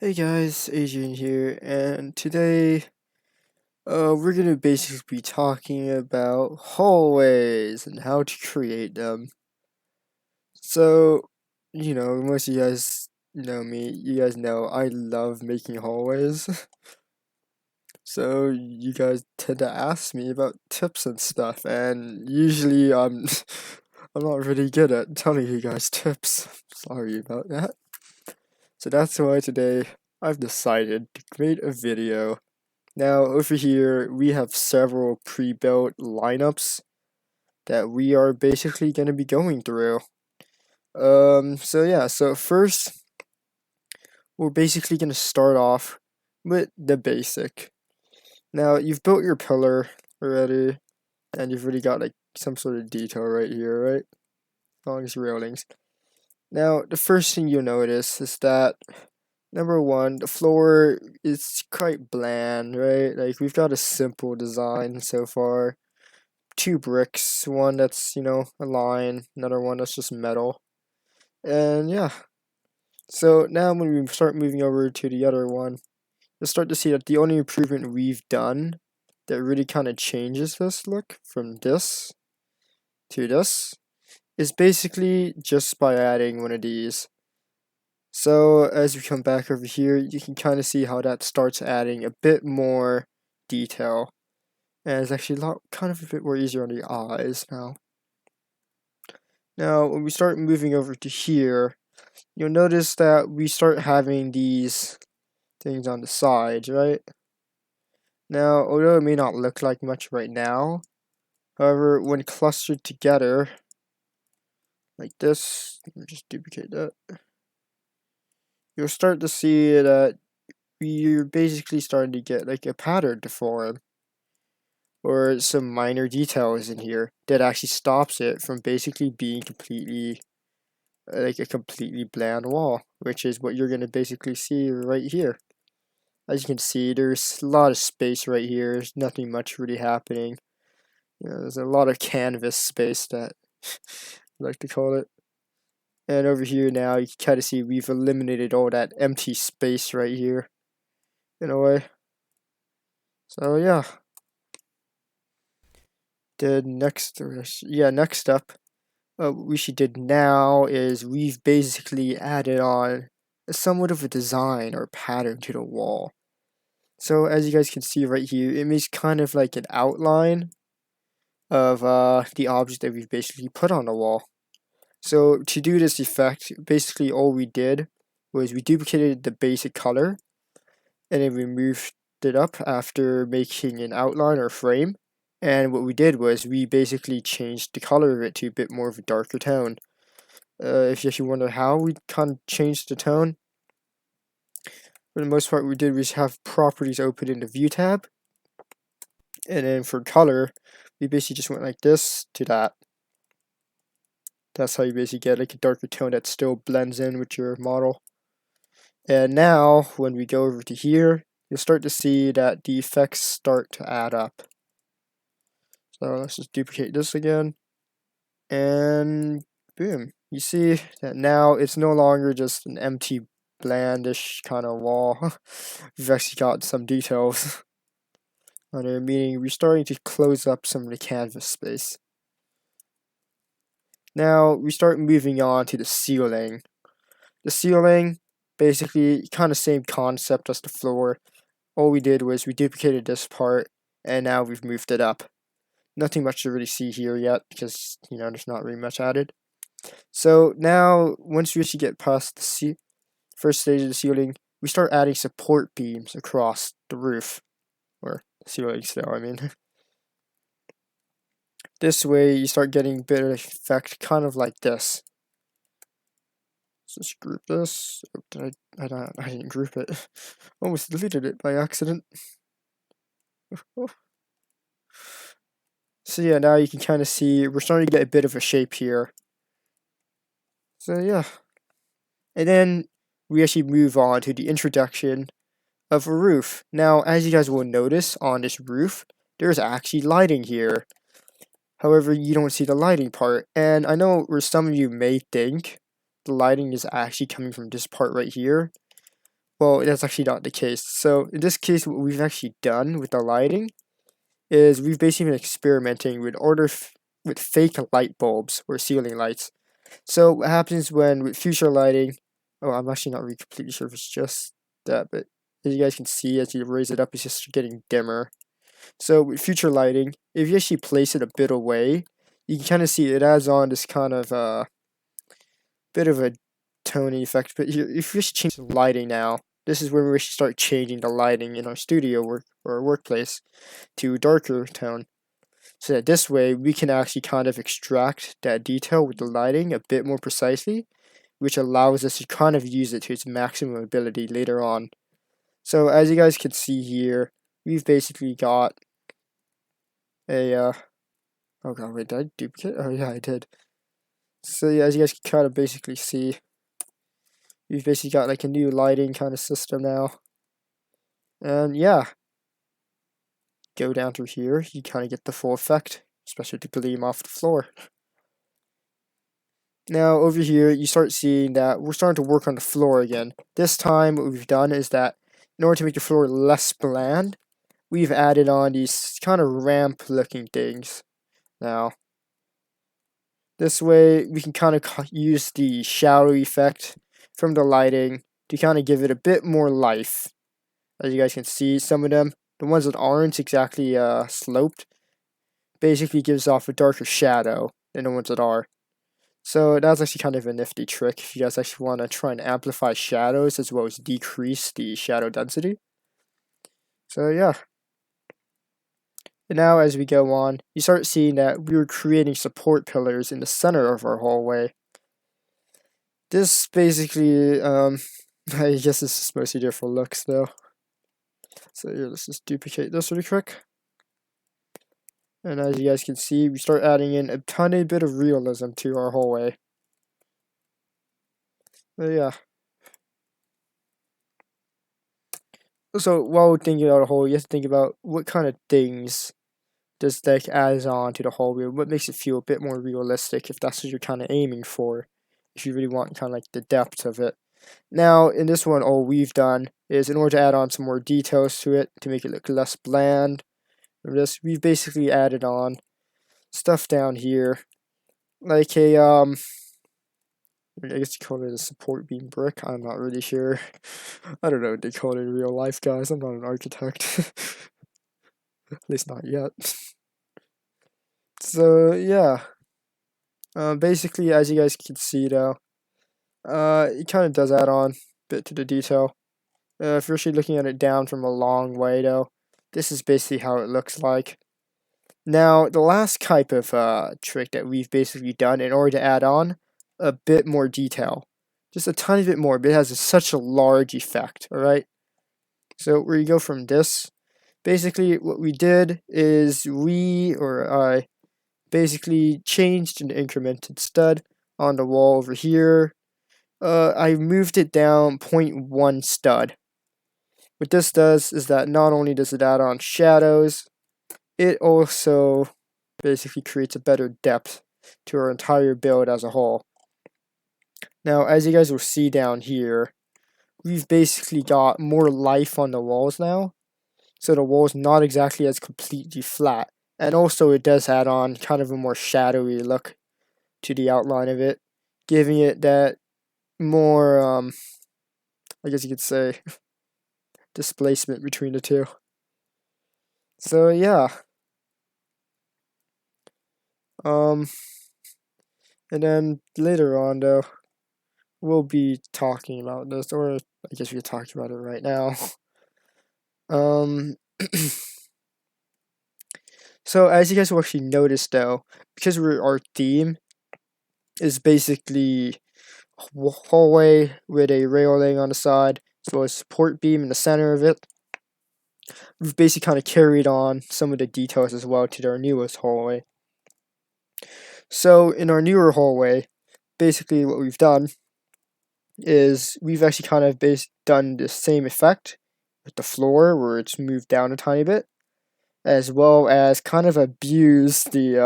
Hey guys, Adrian here, and today we're gonna basically be talking about hallways and how to create them. So, most of you guys know me, you guys know I love making hallways. So you guys tend to ask me about tips and stuff, and usually I'm I'm not really good at telling you guys tips. Sorry about that. So that's why today I've decided to create a video. Now, over here, we have several pre-built lineups that we are basically going to be going through. So first, we're basically going to start off with the basic. Now, you've built your pillar already, and you've already got like some sort of detail right here, right? Along these railings. Now, the first thing you'll notice is that number one, the floor is quite bland, right? Like, we've got a simple design so far. Two bricks, one that's, a line, another one that's just metal. And yeah. So now when we start moving over to the other one, you'll start to see that the only improvement we've done that really kind of changes this look from this to this is basically just by adding one of these. So as we come back over here, you can kind of see how that starts adding a bit more detail. And it's actually kind of a bit more easier on the eyes now. Now, when we start moving over to here, you'll notice that we start having these things on the sides, right? Now, although it may not look like much right now, however, when clustered together, like this, let me just duplicate that, you'll start to see that you're basically starting to get like a pattern to form, or some minor details in here that actually stops it from basically being completely like a completely bland wall, which is what you're going to basically see right here. As you can see, there's a lot of space right here. There's nothing much really happening. There's a lot of canvas space that I like to call it. And over here now, you can kind of see we've eliminated all that empty space right here, in a way. So yeah. Next up, what we should did now is we've basically added on somewhat of a design or pattern to the wall. So as you guys can see right here, it makes kind of like an outline of the object that we've basically put on the wall. So to do this effect, basically all we did was we duplicated the basic color and then we moved it up after making an outline or frame. And what we did was we basically changed the color of it to a bit more of a darker tone. If you actually wonder how we kind of changed the tone, for the most part, what we did was have properties open in the view tab. And then for color, we basically just went like this to that. That's how you basically get like a darker tone that still blends in with your model. And now, when we go over to here, you'll start to see that the effects start to add up. So let's just duplicate this again. And boom. You see that now it's no longer just an empty, blandish kind of wall. We've actually got some details on there, meaning we're starting to close up some of the canvas space. Now we start moving on to the ceiling. The ceiling, basically, kind of same concept as the floor. All we did was we duplicated this part, and now we've moved it up. Nothing much to really see here yet, because, there's not really much added. So now, once we actually get past the first stage of the ceiling, we start adding support beams across the roof. Or ceiling still, I mean. This way, you start getting a bit of effect, kind of like this. Let's just group this. Oh, I didn't group it. Almost deleted it by accident. So yeah, now you can kind of see we're starting to get a bit of a shape here. So yeah. And then we actually move on to the introduction of a roof. Now, as you guys will notice on this roof, there's actually lighting here. However, you don't see the lighting part. And I know where some of you may think the lighting is actually coming from this part right here. well, that's actually not the case. So in this case, what we've actually done with the lighting is we've basically been experimenting with fake light bulbs or ceiling lights. So what happens when with future lighting? Oh, I'm actually not really completely sure if it's just that, but as you guys can see, as you raise it up, it's just getting dimmer. So with future lighting, if you actually place it a bit away, you can kind of see it adds on this kind of bit of a tone effect. But if you just change the lighting now, this is when we should start changing the lighting in our studio or our workplace to darker tone. So that this way we can actually kind of extract that detail with the lighting a bit more precisely, which allows us to kind of use it to its maximum ability later on. So as you guys can see here, we've basically got a oh god, wait, did I duplicate? Oh yeah, I did. So yeah, as you guys can kind of basically see, we've basically got like a new lighting kind of system now. And yeah, go down through here, you kind of get the full effect, especially to gleam off the floor. Now over here, you start seeing that we're starting to work on the floor again. This time, what we've done is that in order to make the floor less bland, we've added on these kind of ramp looking things. Now, this way we can kind of use the shadow effect from the lighting to kind of give it a bit more life. As you guys can see, some of them, the ones that aren't exactly sloped, basically gives off a darker shadow than the ones that are. So that's actually kind of a nifty trick if you guys actually want to try and amplify shadows as well as decrease the shadow density. So yeah. And now as we go on, you start seeing that we were creating support pillars in the center of our hallway. This basically, I guess this is mostly there for looks though. So here, let's just duplicate this really quick. And as you guys can see, we start adding in a tiny bit of realism to our hallway. But yeah. So while thinking about a hallway, you have to think about what kind of things does deck adds on to the hallway, what makes it feel a bit more realistic if that's what you're kind of aiming for, if you really want kind of like the depth of it. Now in this one, all we've done is in order to add on some more details to it to make it look less bland, we've basically added on stuff down here like a I guess you call it a support beam brick. I'm not really sure. I don't know what they call it in real life, guys. I'm not an architect. At least not yet. So yeah, basically as you guys can see though, it kind of does add on a bit to the detail. If you're actually looking at it down from a long way though, this is basically how it looks like. Now the last type of trick that we've basically done in order to add on a bit more detail, just a tiny bit more, but it has such a large effect. All right. So where you go from this, basically what we did is I basically changed an incremented stud on the wall over here. I moved it down 0.1 stud. What this does is that not only does it add on shadows, it also basically creates a better depth to our entire build as a whole. Now, as you guys will see down here, we've basically got more life on the walls now. So the wall's not exactly as completely flat. And also it does add on kind of a more shadowy look to the outline of it, giving it that more, I guess you could say, displacement between the two. So yeah. And then later on though, we'll be talking about this, or I guess we could talk about it right now. So as you guys will actually notice though, because our theme is basically hallway with a railing on the side, as well as support beam in the center of it, we've basically kind of carried on some of the details as well to our newest hallway. So in our newer hallway, basically what we've done is we've actually kind of done the same effect with the floor where it's moved down a tiny bit, as well as kind of abuse the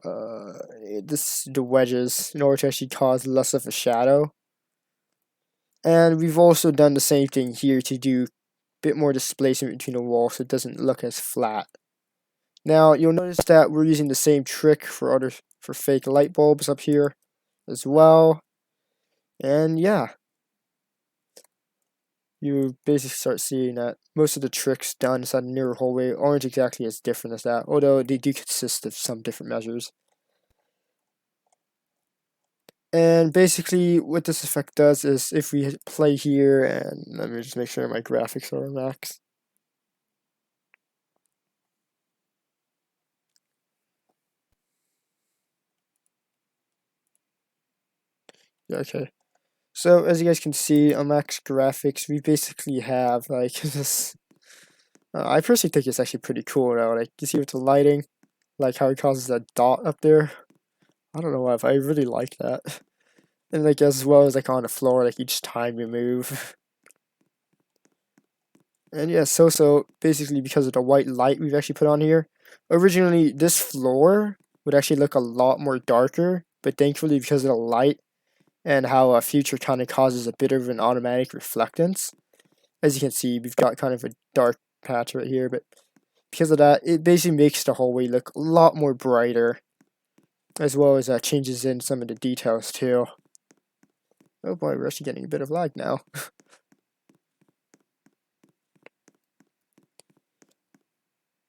the wedges in order to actually cause less of a shadow. And we've also done the same thing here to do a bit more displacement between the walls so it doesn't look as flat. Now you'll notice that we're using the same trick for fake light bulbs up here as well. And yeah, you basically start seeing that most of the tricks done inside the mirror hallway aren't exactly as different as that, although they do consist of some different measures. And basically what this effect does is if we play here, and let me just make sure my graphics are max. Yeah, okay. So as you guys can see on max graphics, we basically have like this. I personally think it's actually pretty cool though. Like you see with the lighting, like how it causes that dot up there. I don't know why, but I really like that. And like as well as like on the floor, like each time you move. And yeah, so basically because of the white light we've actually put on here, originally this floor would actually look a lot more darker, but thankfully because of the light and how a future kind of causes a bit of an automatic reflectance, as you can see, we've got kind of a dark patch right here, but because of that, it basically makes the hallway look a lot more brighter, as well as changes in some of the details too. Oh boy, we're actually getting a bit of lag now.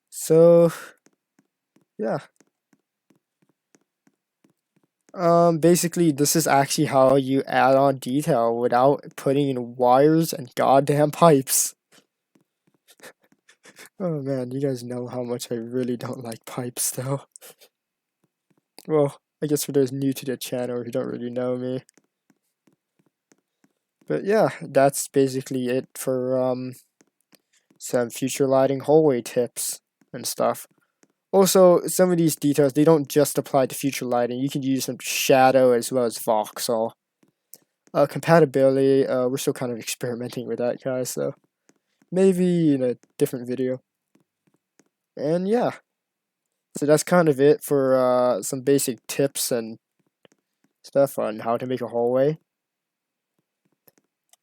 So, yeah. Basically, this is actually how you add on detail without putting in wires and goddamn pipes. Oh man, you guys know how much I really don't like pipes, though. Well, I guess for those new to the channel who don't really know me. But yeah, that's basically it for some future lighting hallway tips and stuff. Also, some of these details, they don't just apply to future lighting. You can use some shadow as well as voxel. Compatibility, we're still kind of experimenting with that, guys, so maybe in a different video. And yeah, so that's kind of it for some basic tips and stuff on how to make a hallway.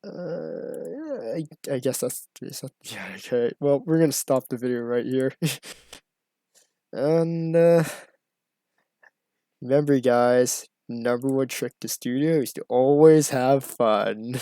Yeah, I guess that's yeah, okay. Well, we're gonna stop the video right here. And remember, guys, number one trick to studio is to always have fun.